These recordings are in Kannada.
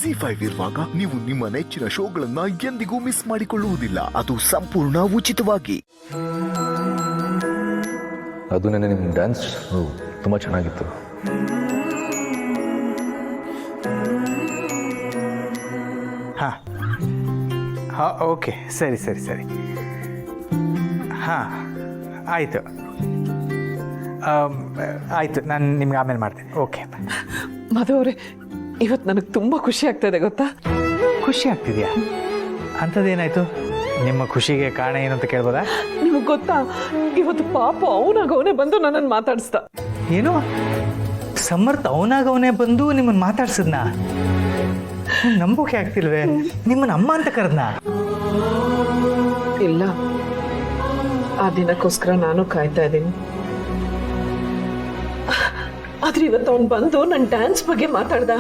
ಜಿ5 ಇರುವಾಗ ನೀವು ನಿಮ್ಮ ನೆಚ್ಚಿನ ಶೋಗಳನ್ನ ಎಂದಿಗೂ ಮಿಸ್ ಮಾಡಿಕೊಳ್ಳುವುದಿಲ್ಲ. ಅದು ಸಂಪೂರ್ಣ ಉಚಿತವಾಗಿ. ಅದು ನೆನ್ನೆ ನಿಮ್ಮ ಡ್ಯಾನ್ಸ್ ತುಂಬ ಚೆನ್ನಾಗಿತ್ತು. ಹಾಂ ಹಾಂ, ಓಕೆ, ಸರಿ ಸರಿ ಸರಿ. ಹಾಂ, ಆಯಿತು ಆಯಿತು, ನಾನು ನಿಮ್ಗೆ ಆಮೇಲೆ ಮಾಡ್ತೀನಿ. ಓಕೆ ಮಧು ಅವರೇ, ಇವತ್ತು ನನಗೆ ತುಂಬ ಖುಷಿ ಆಗ್ತಾಯಿದೆ ಗೊತ್ತಾ? ಖುಷಿ ಆಗ್ತಿದೆಯಾ? ಅಂಥದ್ದೇನಾಯಿತು? ನಿಮ್ಮ ಖುಷಿಗೆ ಕಾರಣ ಏನು ಅಂತ ಕೇಳ್ಬೋದಾ? ನಿಮಗೆ ಗೊತ್ತಾ, ಇವತ್ತು ಪಾಪ ಅವನಾಗವನೇ ಬಂದು ನನ್ನನ್ನು ಮಾತಾಡಿಸ್ದ. ಏನು ಸಮರ್ಥ ಅವನಾಗವನೇ ಬಂದು ನಿಮ್ಮನ್ನು ಮಾತಾಡ್ಸಿದ್ನಾ? ನಂಬೋಕೆ ಆಗ್ತಿಲ್ವೇ? ನಿಮ್ಮನ್ನ ಅಮ್ಮ ಅಂತ ಕರೆದ್ನಾ? ಇಲ್ಲ, ಆ ದಿನಕ್ಕೋಸ್ಕರ ನಾನು ಕಾಯ್ತಾ ಇದ್ದೀನಿ. ಆದ್ರೆ ಇವತ್ತು ಅವ್ನು ಬಂದು ನನ್ನ ಡ್ಯಾನ್ಸ್ ಬಗ್ಗೆ ಮಾತಾಡ್ದ.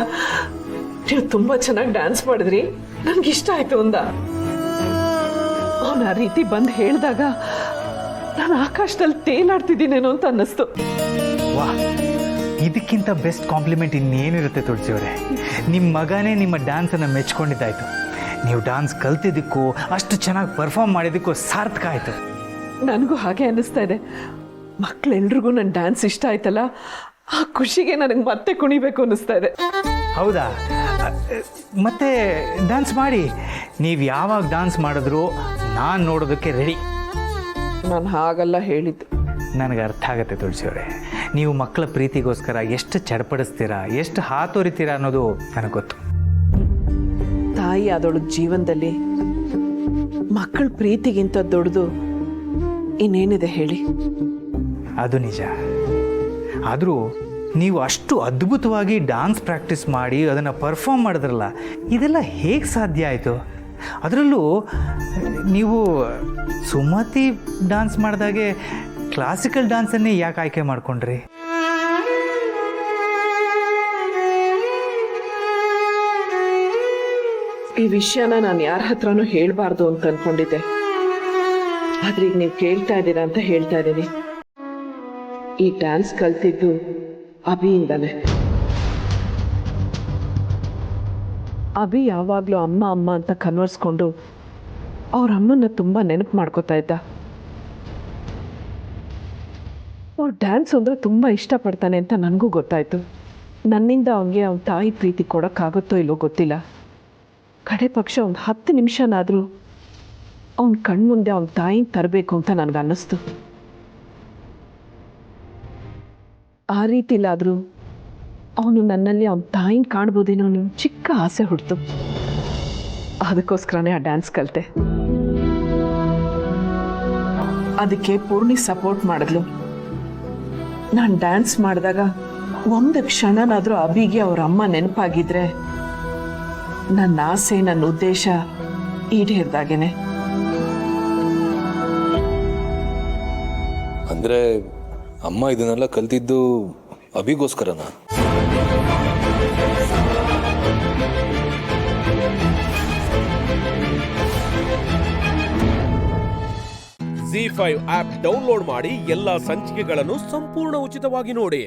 ನೀವು ತುಂಬಾ ಚೆನ್ನಾಗಿ ಡ್ಯಾನ್ಸ್ ಮಾಡಿದ್ರಿ, ನನ್ಗೆ ಇಷ್ಟ ಆಯ್ತು ಅಂದ. ಅವನು ಆ ರೀತಿ ಬಂದು ಹೇಳಿದಾಗ ನಾನು ಆಕಾಶದಲ್ಲಿ ತೇಲಾಡ್ತಿದ್ದೀನೇನೋ ಅಂತ ಅನ್ನಿಸ್ತು. ವಾ, ಇದಕ್ಕಿಂತ ಬೆಸ್ಟ್ ಕಾಂಪ್ಲಿಮೆಂಟ್ ಇನ್ನೇನಿರುತ್ತೆ ತುಳಸಿಯವರೇ. ನಿಮ್ಮ ಮಗನೇ ನಿಮ್ಮ ಡ್ಯಾನ್ಸನ್ನು ಮೆಚ್ಕೊಂಡಿದ್ದಾಯ್ತು. ನೀವು ಡ್ಯಾನ್ಸ್ ಕಲ್ತಿದ್ದಕ್ಕೂ ಅಷ್ಟು ಚೆನ್ನಾಗಿ ಪರ್ಫಾರ್ಮ್ ಮಾಡಿದ್ದಕ್ಕೂ ಸಾರ್ಥಕ ಆಯಿತು. ನನಗೂ ಹಾಗೆ ಅನ್ನಿಸ್ತಾ ಇದೆ. ಮಕ್ಕಳೆಲ್ರಿಗೂ ನನ್ನ ಡ್ಯಾನ್ಸ್ ಇಷ್ಟ ಆಯ್ತಲ್ಲ, ಆ ಖುಷಿಗೆ ನನಗೆ ಮತ್ತೆ ಕುಣಿಬೇಕು ಅನ್ನಿಸ್ತಾ ಇದೆ. ಹೌದಾ? ಮತ್ತೆ ಡ್ಯಾನ್ಸ್ ಮಾಡಿ. ನೀವು ಯಾವಾಗ ಡ್ಯಾನ್ಸ್ ಮಾಡಿದ್ರು ನಾನು ನೋಡೋದಕ್ಕೆ ರೆಡಿ. ನಾನು ಹಾಗಲ್ಲ ಹೇಳಿದ್ದು. ನನಗೆ ಅರ್ಥ ಆಗುತ್ತೆ ತುಳಸಿಯವರೇ. ನೀವು ಮಕ್ಕಳ ಪ್ರೀತಿಗೋಸ್ಕರ ಎಷ್ಟು ಚಡಪಡಿಸ್ತೀರಾ, ಎಷ್ಟು ಹಾತೊರಿತೀರಾ ಅನ್ನೋದು ನನಗೆ ಗೊತ್ತು. ತಾಯಿ ಆದವಳ ಜೀವನದಲ್ಲಿ ಮಕ್ಕಳ ಪ್ರೀತಿಗಿಂತ ದೊಡ್ಡದು ಇನ್ನೇನಿದೆ ಹೇಳಿ? ಅದು ನಿಜ. ಆದರೂ ನೀವು ಅಷ್ಟು ಅದ್ಭುತವಾಗಿ ಡ್ಯಾನ್ಸ್ ಪ್ರಾಕ್ಟೀಸ್ ಮಾಡಿ ಅದನ್ನು ಪರ್ಫಾರ್ಮ್ ಮಾಡಿದ್ರಲ್ಲ, ಇದೆಲ್ಲ ಹೇಗೆ ಸಾಧ್ಯ ಆಯಿತು? ಅದರಲ್ಲೂ ನೀವು ಸುಮತಿ ಡ್ಯಾನ್ಸ್ ಮಾಡಿದಾಗೆ ಕ್ಲಾಸಿಕಲ್ ಡ್ಯಾನ್ಸನ್ನೇ ಯಾಕೆ ಆಯ್ಕೆ ಮಾಡಿಕೊಂಡ್ರಿ? ಈ ವಿಷಯನ ನಾನು ಯಾರ ಹತ್ರನೂ ಹೇಳಬಾರ್ದು ಅಂತ ಅನ್ಕೊಂಡಿದ್ದೆ. ಆದ್ರೆ ಈಗ ನೀವು ಕೇಳ್ತಾ ಇದ್ದೀರಾ ಅಂತ ಹೇಳ್ತಾ ಇದ್ದೀನಿ. ಈ ಡ್ಯಾನ್ಸ್ ಕಲ್ತಿದ್ದು ಅಭಿಯಿಂದಾನೆ. ಅಭಿ ಯಾವಾಗಲೂ ಅಮ್ಮ ಅಮ್ಮ ಅಂತ ಕನ್ವರ್ಸ್ಕೊಂಡು ಅವ್ರ ಅಮ್ಮನ ತುಂಬ ನೆನಪು ಮಾಡ್ಕೋತಾ ಇದ್ದ. ಅವ್ರು ಡ್ಯಾನ್ಸ್ ಅಂದರೆ ತುಂಬ ಇಷ್ಟಪಡ್ತಾನೆ ಅಂತ ನನಗೂ ಗೊತ್ತಾಯಿತು. ನನ್ನಿಂದ ಅವನಿಗೆ ಅವನ ತಾಯಿ ಪ್ರೀತಿ ಕೊಡೋಕ್ಕಾಗುತ್ತೋ ಇಲ್ಲೋ ಗೊತ್ತಿಲ್ಲ. ಕಡೆ ಪಕ್ಷ ಒಂದು 10 ನಿಮಿಷನಾದರೂ ಅವನ ಕಣ್ಮುಂದೆ ಅವನ ತಾಯಿನ ತರಬೇಕು ಅಂತ ನನಗೆ ಅನ್ನಿಸ್ತು. ಆ ರೀತಿಲಾದರೂ ಅವನು ನನ್ನಲ್ಲಿ ಅವನ ತಾಯಿನ ಕಾಣ್ಬೋದೇನೋ ಅನ್ನೋ ಚಿಕ್ಕ ಆಸೆ ಹುಡ್ತು. ಅದಕ್ಕೋಸ್ಕರನೇ ಆ ಡ್ಯಾನ್ಸ್ ಕಲಿತೆ. ಅದಕ್ಕೆ ಪೂರ್ಣಿ ಸಪೋರ್ಟ್ ಮಾಡಿದ್ಲು. ನಾನು ಡ್ಯಾನ್ಸ್ ಮಾಡಿದಾಗ ಒಂದು ಕ್ಷಣನಾದರೂ ಅಭಿಗೆ ಅವ್ರ ಅಮ್ಮ ನೆನಪಾಗಿದ್ರೆ ನನ್ನ ಆಸೆ, ನನ್ನ ಉದ್ದೇಶ ಈಡೇರ್ದಾಗೇನೆ. ಅಂದರೆ ಅಮ್ಮ ಇದನ್ನೆಲ್ಲ ಕಲ್ತಿದ್ದು ಅಭಿಗೋಸ್ಕರನಾ? ಜಿ5 ಆಪ್ ಡೌನ್ಲೋಡ್ ಮಾಡಿ ಎಲ್ಲಾ ಸಂಚಿಕೆಗಳನ್ನು ಸಂಪೂರ್ಣ ಉಚಿತವಾಗಿ ನೋಡಿ.